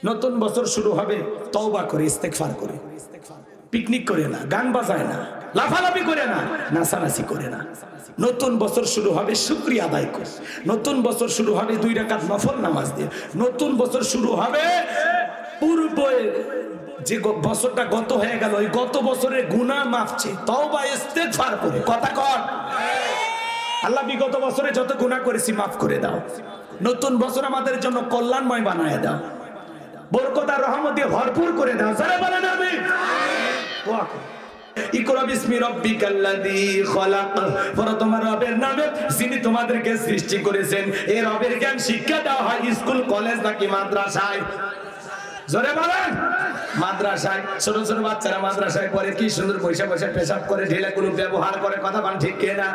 নতুন বছর শুরু হবে তওবা করে ইস্তেগফার করে, পিকনিক করে না, গান বাজায় না, লাফালাফি করে না, নাচানাচি করে না। নতুন বছর শুরু হবে শুকরিয়া আদায় করে, নতুন বছর শুরু হবে 2 রাকাত নফল নামাজ দিয়ে, নতুন বছর শুরু হবে পূর্বে যে বছরটা গত হয়ে গেল ওই গত বছরের গুনাহ মাফ চেয়ে তওবা ইস্তেগফার করে। কথা কর, আল্লাহ বিগত বছরে যত গুনাহ করেছি মাফ করে দাও, নতুন বছর আমাদের জন্য কল্যাণময় বানায় দাও, বরকত আর রহমত দিয়ে ভরপুর করে দাও। যারা বলেন আমিন। দোয়া করো। ইকরা বিসমি রাব্বিকাল্লাযী খলাক, পড়ো তোমার রবের নামে যিনি তোমাদেরকে সৃষ্টি করেছেন। এই রবের জ্ঞান শিক্ষা দেওয়া হয় স্কুল, কলেজ নাকি মাদ্রাসায়? জোরে বলেন। মাদ্রাসায়। ছোট ছোট বাচ্চারা মাদ্রাসায় পড়ে, কি সুন্দর পয়সা পয়সা পেশাব করে, ঢিলাগুলো ব্যবহার করে, কথা বান ঠিক কিনা?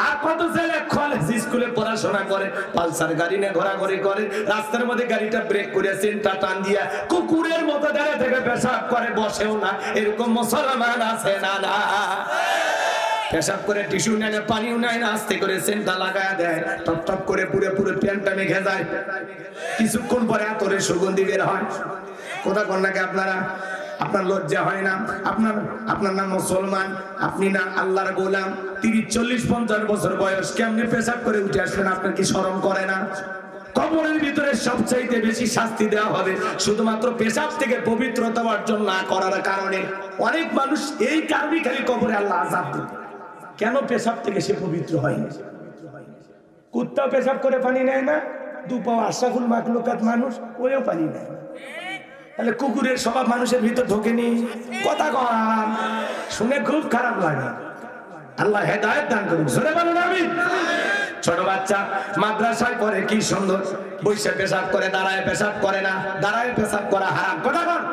আর কত ছেলে কলেজ স্কুলে পড়াশোনা করে, পালসার গাড়ি নিয়ে ঘোরাঘুরি করে, রাস্তার মধ্যে গাড়িটা ব্রেক করে চেনটা টান দিয়া কুকুরের মতো দাঁড়িয়ে থেকে পেশাব করে, বসেও না। এরকম মুসলমান আছে না? না। পেশাব করে টিস্যু নেয় না, পানিও নেয় না, আস্তে করে সেন্টা লাগায় দেয়, টপ টপ করে পুরো পুরো প্যান্টটা মেখে যায়। কিছুক্ষণ পরে আতরে সুগন্ধি বের হয়। কোথা কোন নাকি আপনারা? আপনার লজ্জা হয় না? আপনার নাম মুসলমান, আপনি না আল্লাহর গোলাম, 30, 40, 50 বছর বয়স, কেমনে পেশাব করে উঠে আসলেন? আপনার কি শরম করে না? কবরের ভিতরে সবচাইতে বেশি শাস্তি দেওয়া হবে শুধুমাত্র পেশাব থেকে পবিত্রতা অর্জন না করার কারণে। অনেক মানুষ এই কারণেই খালি কবরে আল্লাহ আযাব দেন। কেন? পেশাব থেকে সে পবিত্র হয়নি। কুত্তা পেশাব করে পানি নেয় না, দুপাও আশরাফুল মাখলুকাত মানুষ, ওরেও পানি নেয় না। তাহলে কুকুরের স্বভাব মানুষের ভিতর ঢোকেনি? কথা কন, শুনে খুব খারাপ লাগে। আল্লাহ হেদায়েত দান করুন। জোরে বলুন আমিন। ছোট বাচ্চা মাদ্রাসায় পড়ে, কি সুন্দর বসে পেশাব করে, দাঁড়ায় পেশাব করে না। দাঁড়ায় পেশাব করা হারাম। কথা কন।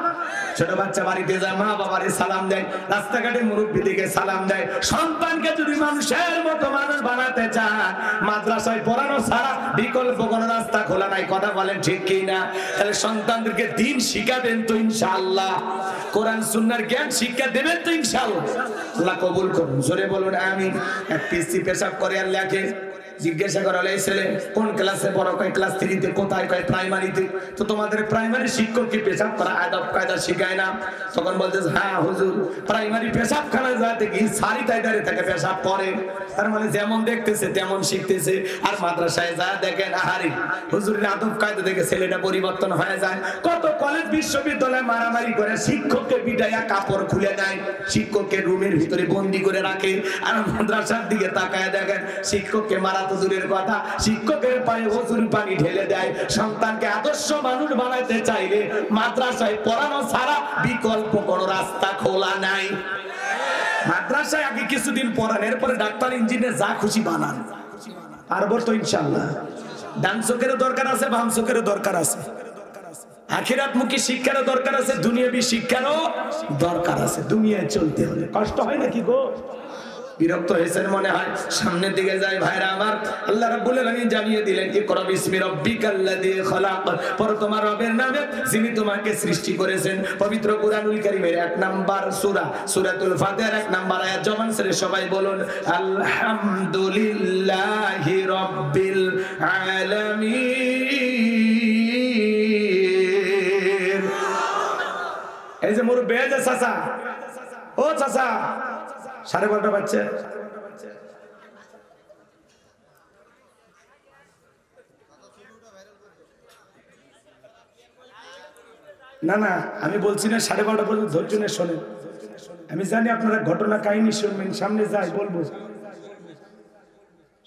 ছোট বাচ্চা বাড়িতে যায়, মা বাবারে সালাম দেয়, রাস্তাঘাটে মুরব্বি দিকে সালাম দেয়। সন্তানকে যদি মানুষের মতো মানুষ বানাতে চান, মাদ্রাসায় পড়ানো ছাড়া বিকল্প কোনো রাস্তা খোলা নাই। কথা বলেন ঠিক কি না? তাহলে সন্তানদেরকে দিন শিখাবেন তো ইনশাআল্লাহ, কোরআন সুন্নাহর জ্ঞান শিক্ষা দেবেন তো ইনশাআল্লাহ। আল্লাহ কবুল করুন। জোরে বলুন আমিন। এক পিসি পেশাব করে আর লেখে, জিজ্ঞাসা করা হলো, এই ছেলে কোন ক্লাসে পড়ো? কয় ক্লাস 3-তে। কোথায়? কয় প্রাইমারিতে। তো তোমাদের প্রাইমারি শিক্ষক কি পেশাব করা আদব কায়দা শিখায় না? তখন বলতেছে, হ্যাঁ হুজুর, প্রাইমারি পেশাবখানায় যাতে কি সারি তাইদারে থেকে পেশাব করে। তার মানে যেমন দেখতেছে তেমন শিখতেছে। আর মাদ্রাসায় যা দেখেন, আহারি হুজুরের আদব কায়দা দেখে ছেলেটা পরিবর্তন হয়ে যায়। কত কলেজ বিশ্ববিদ্যালয়ে মারামারি করে, শিক্ষককে পিটাইয়া কাপড় খুলে দেয়, শিক্ষককে রুমের ভিতরে বন্দি করে রাখে। আর মাদ্রাসার দিকে তাকায় দেখেন, শিক্ষককে মারা তো দূরের কথা, শিক্ষকের পায়ে হুজুর পানি ঢেলে দেয়। সন্তানকে আদর্শ মানুষ বানাইতে চাইলে মাদ্রাসায় পড়ানো ছাড়া বিকল্প কোনো রাস্তা খোলা নাই। মাদ্রাসায় আগে কিছুদিন পড়ান, এরপরে ডাক্তার ইঞ্জিনিয়ার যা খুশি বানান। পারবো তো ইনশাআল্লাহ। ডান চোখেরও দরকার আছে, বাম চোখেরও দরকার আছে, আখিরাতমুখী শিক্ষারও দরকার আছে, দুনিয়াবী শিক্ষারও দরকার আছে। দুনিয়ায় চলতে হলে কষ্ট হয় নাকি গো? বিরক্ত হয়েছেন মনে হয়, সামনের দিকে যায়। ভাইরা আমার, আল্লাহ রাব্বুল আলামিন জানিয়ে দিলেন, ইকরা বিসমি রাব্বিকাল্লাযী খলাক, পড়ো তোমার রবের নামে যিনি তোমাকে সৃষ্টি করেছেন। পবিত্র কুরআনুল কারীমের 1 নাম্বার সূরা, সূরাতুল ফাতিহার 1 নাম্বার আয়াত। জবান ছেড়ে সবাই বলুন, আলহামদুলিল্লাহি রাব্বিল আলামিন। এই যে মুরব্বি, এই যে চাচা, ও চাচা, 12:30 বাজছে। না না, আমি বলছি না 12:30 পর্যন্ত ধৈর্য নিয়ে শোনেন। আমি জানি আপনারা ঘটনা কাহিনী শুনবেন, সামনে যাই বলবো।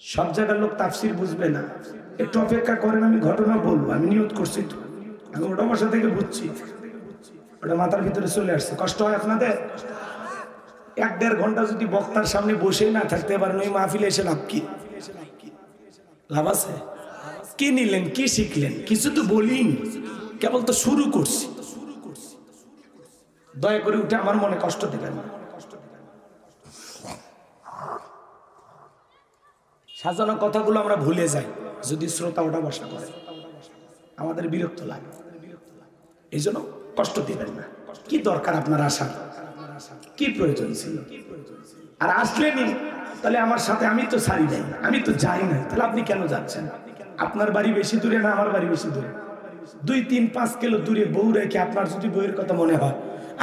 সব জায়গার লোক তাফসীর বুঝবে না, একটু অপেক্ষা করেন, আমি ঘটনা বলবো। আমি নিয়ত করছি তো, আমি ওটা বসা থেকে বুঝছি, ওটা মাথার ভিতরে চলে আসছে। কষ্ট হয় আপনাদের? 1-1.5 ঘন্টা যদি বক্তার সামনে বসে না থাকতে পারেন, ওই মাহফিলে এসে লাভ কি? লাভ আছে? কি নিলেন, কি শিখলেন? কিছু তো বলিনি, কেবল তো শুরু করছি। দয়া করে উঠে আমার মনে কষ্ট দেবেন না। সাজানো কথাগুলো আমরা ভুলে যাই যদি শ্রোতা ওটা বসা করে, আমাদের বিরক্ত লাগে। এই জন্য কষ্ট দিবেন না। কি দরকার আপনার আসার? কি প্রয়োজন ছিল? আর আসলেনি, তাহলে আমার সাথে আমি তো ছাড়ি নাই, আমি তো যাই নাই, তাহলে আপনি কেন যাচ্ছেন? আপনার বাড়ি বেশি দূরে না আমার বাড়ি বেশি দূরে? 2-3-5 কিলো দূরে বউ রেখে আপনার যদি বউয়ের কথা মনে হয়,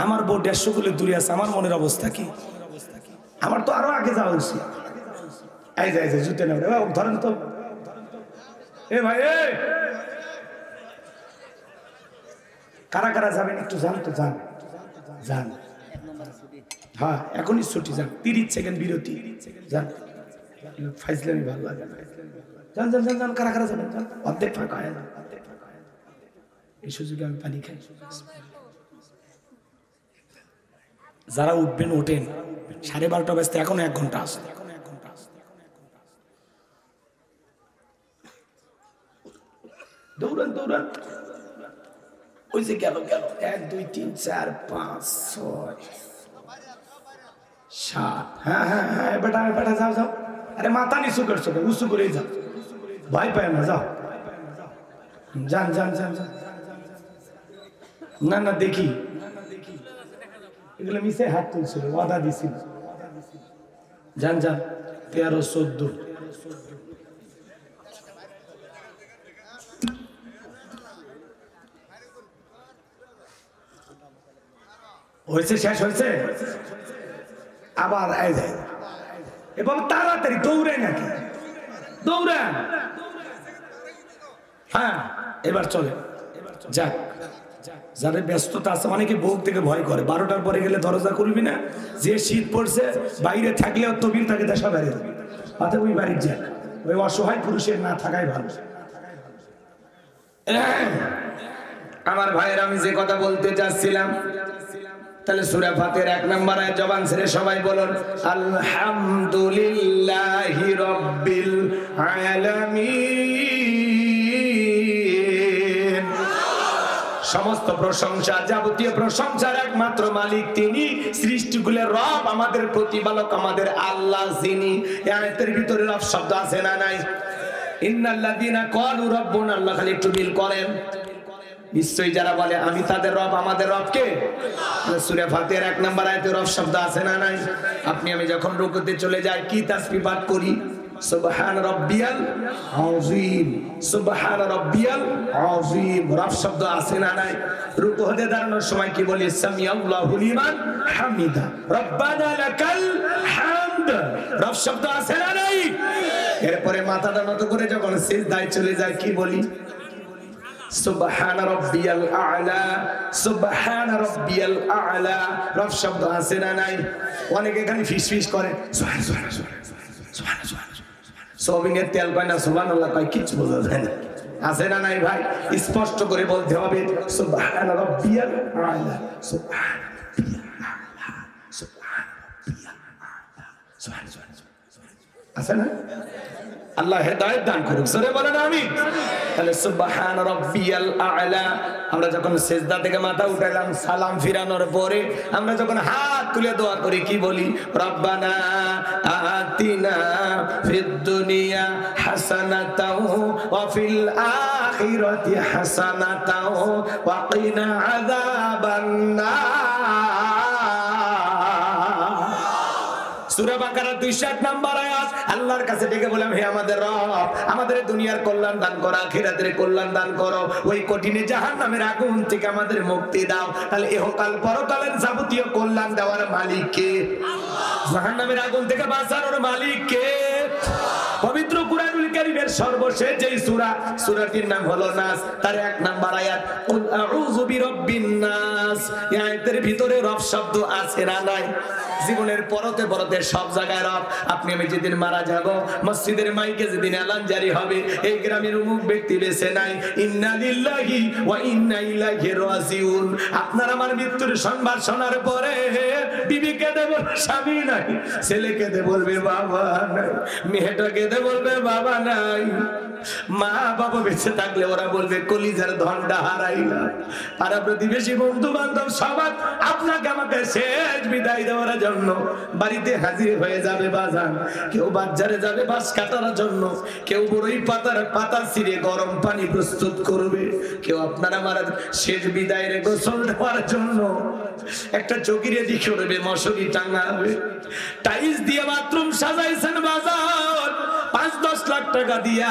আমার বউ 150 কিলো দূরে আছে, আমার মনের অবস্থা কি? আমার তো আরো আগে যাওয়া উচিত। এই যে জুতে না ধরেন তো, এ ভাই কারা কারা যাবেন একটু যান তো, যান যান। হ্যাঁ এখনই ছুটি, যান, 30 সেকেন্ড বিরতি, যান। ফাইজলামি ভালো লাগে না, যান যান যান যান। কারা কারা যাবেন? যান, অর্ধেক ফাঁকা হয় না। এই সুযোগে আমি পানি খাই। যারা উঠবেন ওঠেন, 12:30 বাজতে এখনো 1 ঘন্টা আছে। দৌড়ান দৌড়ান। ওই যে গেল 1 2 3 4 5 6 7। হ্যাঁ হ্যাঁ হ্যাঁ বেটা বেটা যাও যাও। আরে মাথা নিচু করছো, উঁচু করে যাও, ভয় পায় না, যাও যান যান যান যান। না না দেখি এগুলো মিশে হাত তুলছিল, ওয়াদা দিছিল। যান যান। 13 14 হয়েছে, শেষ হয়েছে। আবার এই যায় এবং তাড়াতাড়ি দৌড়ে নাকি দৌড়ান। হ্যাঁ এবার চলে যাক। যাদের ব্যস্ততা আছে, অনেকে বউ থেকে ভয় করে, 12টার পরে গেলে দরজা খুলবি না, যে শীত পড়ছে বাইরে থাকলেও তবিল তাকে দেশা বাইরে যাবে, অতএব ওই বাড়ির যাক। ওই অসহায় পুরুষের না থাকাই ভালো। আমার ভাইয়ের, আমি যে কথা বলতে চাচ্ছিলাম, তাহলে সূরা ফাতিহার 1 নম্বর আয়াত জবান ছেড়ে সবাই বলুন আলহামদুলিল্লাহি রাব্বিল আলামিন। সমস্ত প্রশংসা, যাবতীয় প্রশংসার একমাত্র মালিক তিনি, সৃষ্টিকুলের রব, আমাদের প্রতিপালক, আমাদের আল্লাহ যিনি। এই আয়াতের ভিতরে রব শব্দ আছে না নাই? ইন্নাল্লাযীনা ক্বালু রাব্বুনা আল্লাহ, খালি একটু মিল করেন। নিশ্চয়ই যারা বলে আমি তাদের রব, আমাদের রব কে? সূরা ফাতিহার 1 নম্বর আয়াতে রব শব্দ আছে না নাই? আপনি আমি যখন রুকুতে চলে যাই কি তাসবিহ পাঠ করি? সুবহান রাব্বিয়াল আযীম, সুবহান রাব্বিয়াল আযীম। রব শব্দ আছে না নাই? রুকু হতে দাঁড়ানোর সময় কি বলি? সামিআল্লাহু লিমান হামিদা, রব্বানা লাকাল হামদ। রব শব্দ আছে না নাই? এরপরে মাথাটা নত করে যখন সিজদায় চলে যায় কি বলি? সুবহান রাব্বিয়াল আ'লা, সুবহান রাব্বিয়াল আ'লা। রব শব্দ আছে না নাই? অনেকে এখানে ফিসফিস করে সুবহান সুবহান সুবহান সুবহান। সোবিনের তেল কয় না, সুবহানাল্লাহ কয়, কিছু বোঝা যায় না। আছে না নাই ভাই? স্পষ্ট করে বলতে হবে সুবহান রাব্বিয়াল আ'লা, সুবহান রাব্বিয়াল আ'লা, সুবহান রাব্বিয়াল আ'লা, সুবহান সুবহান। আছে না? আল্লাহ হেদায়েত দান করুক, সরে বলেন আমিন। তাহলে সুবহান রাব্বিয়াল আ'লা। আমরা যখন সিজদা থেকে মাথা উঠাইলাম, সালাম ফিরানোর পরে আমরা যখন হাত তুলে দোয়া করি কি বলি? রব্বানা আতিনা ফিদ দুনিয়া হাসানাতাও ওয়া ফিল আখিরাতি হাসানাতাও ওয়া কিনা আযাবান নার। সূরা বাকারা 208 নম্বর আয়াত। আল্লাহর কাছে ডেকে বললাম, হে আমাদের রব, আমাদের দুনিয়ার কল্যাণ দান করো, আখিরাতের কল্যাণ দান করো, ওই কঠিন জাহান্নামের আগুন থেকে আমাদের মুক্তি দাও। তাহলে ইহকাল পরকালের যাবতীয় কল্যাণ দেওয়ার মালিক কে? আল্লাহ। জাহান্নামের আগুন থেকে বাঁচানোর মালিক কে? পবিত্র কুরআনুল কারীমের সর্বশেষ যেই সূরা, সূরাটির নাম হলো নাস, তার 1 নম্বর আয়াত কুল আউযু বিরাব্বিন নাস। এই আয়াতের ভিতরে রব শব্দ আছে না নাই? জীবনের পরতে পরতে সব জায়গায় রব। আপনি আমি যেদিন মারা যাব, মসজিদের মাইকে যেদিন এলান জারি হবে, এই গ্রামের অমুক ব্যক্তি বেঁচে নাই, ইন্না লিল্লাহি ওয়া ইন্না ইলাইহি রাজিউন। আপনার আমার মৃত্যুর সংবাদ শোনার পরে বিবি কেঁদে বলবে স্বামী নাই, ছেলে কেঁদে বলবে বাবা নাই, মেয়েটা কেঁদে বলবে বাবা নাই, মা বাবা বেঁচে থাকলে ওরা বলবে কলিজার ধনটা হারাইলাম। আর প্রতিবেশী বন্ধু বান্ধব সবার আপনাকে আমাকে শেষ বিদায় দেওয়ার জন্য বাড়িতে হাজির হয়ে যাবে বাজান। কেউ বাজারে যাবে বাঁশ কাটার জন্য, কেউ বড়ই পাতা ছিঁড়ে গরম পানি প্রস্তুত করবে, কেউ আপনার আমার শেষ বিদায়ের গোসল দেওয়ার জন্য একটা চৌকি রেডি করবে, মশারি টাঙাবে, টাইলস দিয়ে বাথরুম সাজাইছেন বাজার, 5-10 লাখ টাকা দিয়া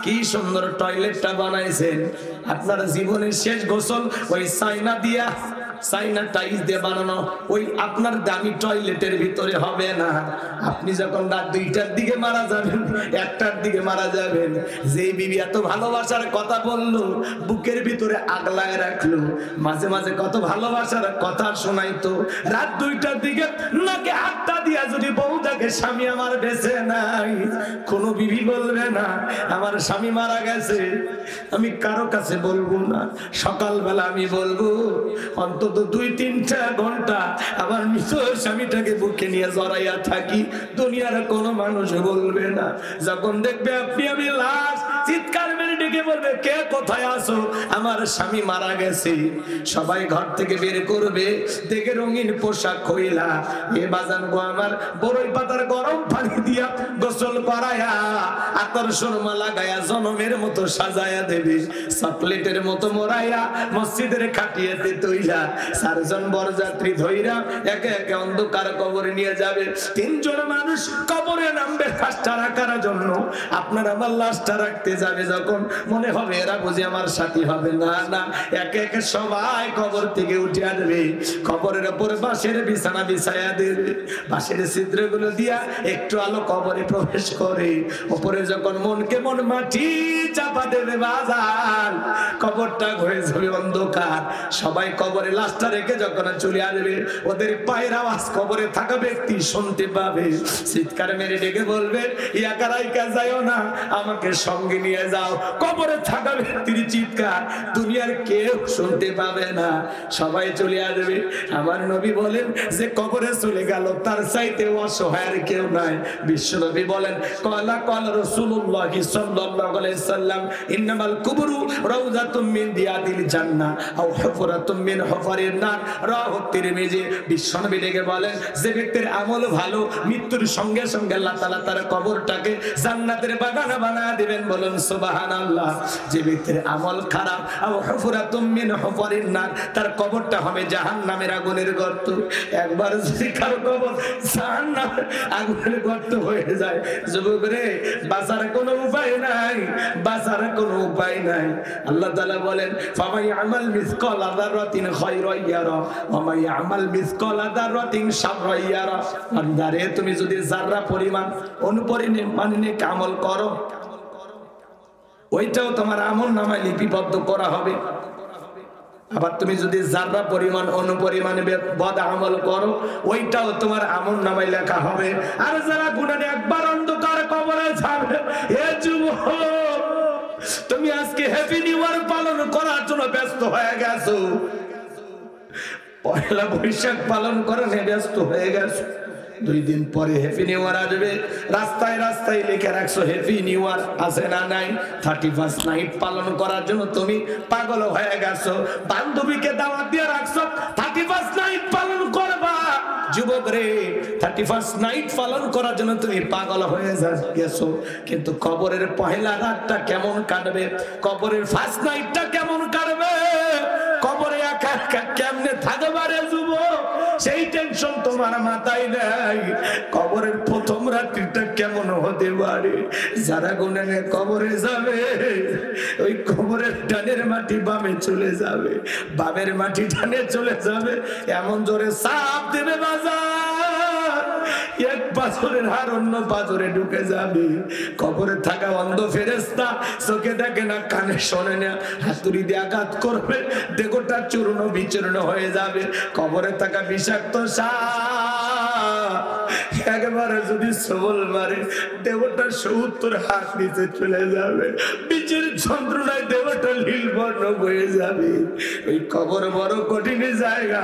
কি সুন্দর টয়লেটটা বানাইছেন, আপনার জীবনের শেষ গোসল ওই চাইনা দিয়া, চাইনা টাইলস দিয়ে বানানো ওই আপনার দামি টয়লেটের ভিতরে হবে না। আপনি যখন রাত 2টার দিকে মারা যাবেন, 1টার দিকে মারা যাবেন, যে বিবি এত ভালোবাসার কথা বললো, বুকের ভিতরে আগলায় রাখলো, মাঝে মাঝে কত ভালোবাসার কথা শোনাইতো, রাত 2টার দিকে নাকে হাতটা দিয়া যদি বউটাকে স্বামী আমার বেঁচে নাই, কোনো বিবি বলবে না আমার স্বামী মারা গেছে। আমি কারো কাছে বলবো না, সকালবেলা আমি বলবো অন্তত 2-3টা ঘন্টা আমার মৃত স্বামীটাকে বুকে নিয়ে জড়াইয়া থাকি, দুনিয়ার কোনো মানুষ বলবে না। যখন দেখবে আপনি আমি লাশ, চিৎকার মেরে ডেকে বলবে কে কোথায় আছো, আমার স্বামী মারা গেছে, সবাই ঘর থেকে বের করবে, দেখে রঙিন পোশাক খইলা এ বাজান গো আমার বড়ই পাতার গরম পানি দিয়া গোসল করায়া আতর সুরমা লাগায়া জনমের মতো সাজায়া দেবে, চকলেটের মতো মোড়াইয়া মসজিদের খাটিয়াতে তৈলা 4 জন বরযাত্রী ধইরা একে একে অন্ধকার কবরে নিয়ে যাবে। 3 জন মানুষ কবরে নামবে লাশটা রাখার জন্য, আপনার আমার লাশটা রাখতে যাবে, যখন মনে হবে এরা বুঝি আমার সাথী হবে, না না, একে একে সবাই কবর থেকে উঠে আসবে, কবরের উপরে বাঁশের বিছানা বিছায়া দেবে, বাঁশের ছিদ্রগুলো দিয়া একটু আলো কবরে প্রবেশ করে, উপরে যখন মনকে মন মাটি চাপা দেবে বাজার, কবরটা হয়ে যাবে অন্ধকার, সবাই কবরে লাশটা রেখে যখন চলে আসবে, ওদের পায়ের আওয়াজ কবরে থাকা ব্যক্তি শুনতে পাবে, চিৎকার মেরে ডেকে বলবে একা রাইকা যাও না, আমাকে সঙ্গে নিয়ে যাও। কবরে থাকা ব্যক্তির চিৎকার দুনিয়ার কেউ শুনতে পাবে না, সবাই চলে আসবে। আমার নবী বলেন যে কবরে চলে গেল তার চাইতে অসহায় আর কেউ নাই। বিশ্ব নবী বলেন ক্বালা ক্বালা রাসূলুল্লাহ সাল্লাল্লাহু আলাইহি সাল্লাম ইন্নামাল কুবরু রাউযাতুম মিন রিয়াদিল জান্নাহ আও হুফরাতুম মিন হুফারিন নার, রাওয়াহু তিরমিজি। বিশ্ব নবী ডেকে বলেন যে ব্যক্তির আমল ভালো, মৃত্যুর সঙ্গে সঙ্গে আল্লাহ তাআলা তার কবরটাকে জান্নাতের বাগান বানায় দিবেন, বলেন সুবহানাল্লাহ। যে ব্যক্তির আমল খারাপ, আও হুফরাতুম মিন হুফারিন নার, তার কবরটা হবে জাহান্নামের আগুনের গর্ত। একবার যদি কারো কবর জাহান্নামের আগুনের গর্ত হয়ে যায়, যুবক রে বাঁচার কোনো উপায় নাই, বাঁচার কোনো উপায় নাই। আল্লাহ তাআলা বলেন ফামাই আমাল মিসকালা যাররাতিন খায়রান ইয়ারা ওয়া মাই আমাল মিসকালা যাররাতিন শাররান ইয়ারা। বান্দারে তুমি যদি যাররা পরিমাণ অনুপরিমাণে আমল করো, ওইটাও তোমার আমল নামায় লিপিবদ্ধ করা হবে। আবার তুমি যদি যাররা পরিমাণ অনুপরিমাণে বদ আমল করো, ওইটাও তোমার আমল নামায় লেখা হবে। আর যারা গুনাহে একবার অন্ধকার কবরে যাবে, এ যুবক তুমি আজকে হ্যাপি নিউ ইয়ার পালন করার জন্য ব্যস্ত হয়ে গেছো, পয়লা বৈশাখ পালন করার ব্যস্ত হয়ে গেছো। 2 দিন পরে হ্যাপি নিউ ইয়ার আসবে, রাস্তায় রাস্তায় লিখে রাখছো হ্যাপি নিউ ইয়ার, আছে না নাই? 31st নাইট পালন করার জন্য তুমি পাগল হয়ে গেছো, বান্ধবীকে দাওয়াত দিয়ে রাখছো 31st নাইট পালন করবা। যুবক রে 31st নাইট পালন করার জন্য তুমি পাগল হয়ে গেছো, কিন্তু কবরের পহেলা রাতটা কেমন কাটবে, কবরের ফার্স্ট নাইটটা কেমন কাটবে, কবরে একা একা কেমনে থাকবে রে যুবক, সেই টেনশন তোমার মাথায় নাই। কবরের প্রথম রাত্রিটা কেমন হতে পারে? যারা গুনাহে কবরে যাবে, ওই কবরের ডানের মাটি বামে চলে যাবে, বামের মাটি ডানে চলে যাবে, এমন জোরে চাপ দেবে বাজার, এক পাথরের হার অন্য পাথরে ঢুকে যাবে। কবরে থাকা অন্ধ ফেরেশতা চোখে দেখে না, কানে শোনে না, হাতুড়ি দিয়ে আঘাত করবে, দেহটা চূর্ণ বিচূর্ণ হয়ে যাবে। কবরে থাকা বিষাক্ত সাপ একবারে যদি সবল মারে, দেহটা 70 হাত নিচে চলে যাবে, বীজের যন্ত্রণায় দেহটা নীল বর্ণ হয়ে যাবে। ওই কবর বড় কঠিন জায়গা।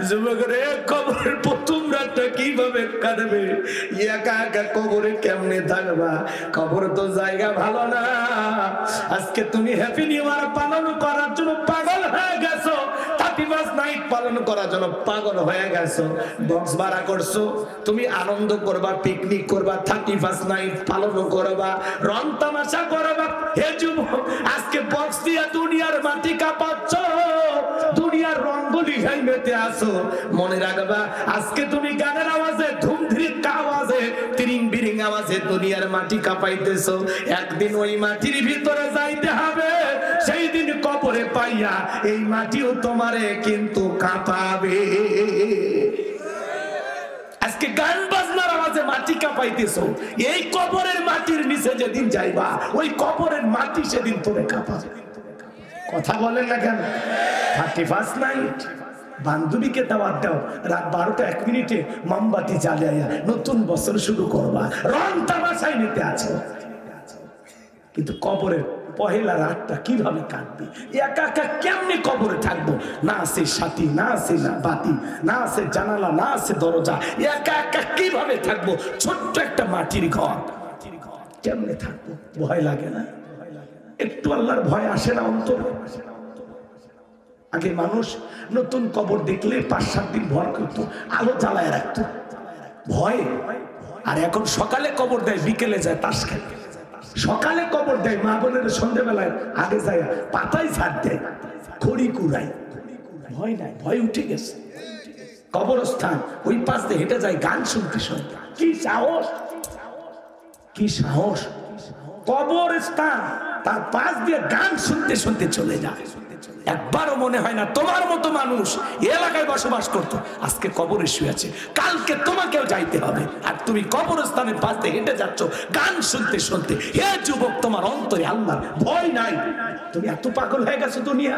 যুবক রে, কবরের প্রথম রাতটা কিভাবে কাটবে? একা একা কবরে কেমনে থাকবা? কবর তো জায়গা ভালো না। আজকে তুমি হ্যাপি নিউ ইয়ার পালন করার জন্য পাগল হয়ে গেছো, 31st নাইট পালন করার জন্য পাগল হয়ে গেছো, বক্স ভাড়া করছো, তুমি আনন্দ করবা, পিকনিক করবা, 31st নাইট পালন করবা, রং তামাশা করবা। হে যুবক, আজকে বক্স দিয়া দুনিয়ার মাটি কাঁপাচ্ছ, দুনিয়ার রঙ্গলি খাই মেতে আসো। মনে রাখবা, আজকে তুমি গানের আওয়াজে, ধুমধিরিকা আওয়াজে, তিরিং বিরিং আওয়াজে দুনিয়ার মাটি কাঁপাইতেছো। একদিন ওই মাটির ভিতরে যাইতে হবে, সেই দিন কবরে পাইয়া এই মাটিও তোমারে কিন্তু কাঁপাবে। আজকে গান বাজনার আওয়াজে মাটি কাঁপাইতেছো, এই কবরের মাটির নিচে যেদিন যাইবা, ওই কবরের মাটি সেদিন তোরে কাঁপাবে। কথা বলেন না কেন? 31st নাইট বান্ধবীকে দাওয়াত দাও, রাত 12টা 1 মিনিটে মোমবাতি জ্বালাইয়া নতুন বছর শুরু করবা, রং তামাশায় নিতে আছো। কিন্তু কবরের পহেলা রাতটা কিভাবে কাটবে? একা একা কেমনে কবরে থাকবো? না আছে সাথী, না আছে না বাতি, না আছে জানালা, না আছে দরজা, একা একা কিভাবে থাকবো? ছোট্ট একটা মাটির ঘর, কেমনে থাকবো? ভয় লাগে না? একটু আল্লাহর ভয় আসে না অন্তরে? আগে মানুষ নতুন কবর দেখলে 5-7 দিন ভয় করতো, আলো জ্বালায় রাখতো ভয়। আর এখন সকালে কবর দেয়, বিকেলে যায় তাস খেলতে। সকালে কবর দেয়, মা বোনের সন্ধ্যেবেলায় আগে যায় পাতায় ছাড় দেয়, খড়ি কুড়াই। ভয় নাই, ভয় উঠে গেছে। কবরস্থান ওই পাশ দিয়ে হেঁটে যায় গান শুনতে শুনতে। কি সাহস, কি সাহস! কবরস্থান তার পাশ দিয়ে গান শুনতে শুনতে চলে যায়। একবারও মনে হয় না তোমার মতো মানুষ এলাকায় বসবাস করতো, আজকে কবরে শুয়ে আছে, কালকে তোমাকেও যাইতে হবে, আর তুমি কবরস্থানের পাশ দিয়ে হেঁটে যাচ্ছ গান শুনতে শুনতে। হে যুবক, তোমার অন্তরে আল্লাহর ভয় নাই? তুমি এত পাগল হয়ে গেছো দুনিয়া।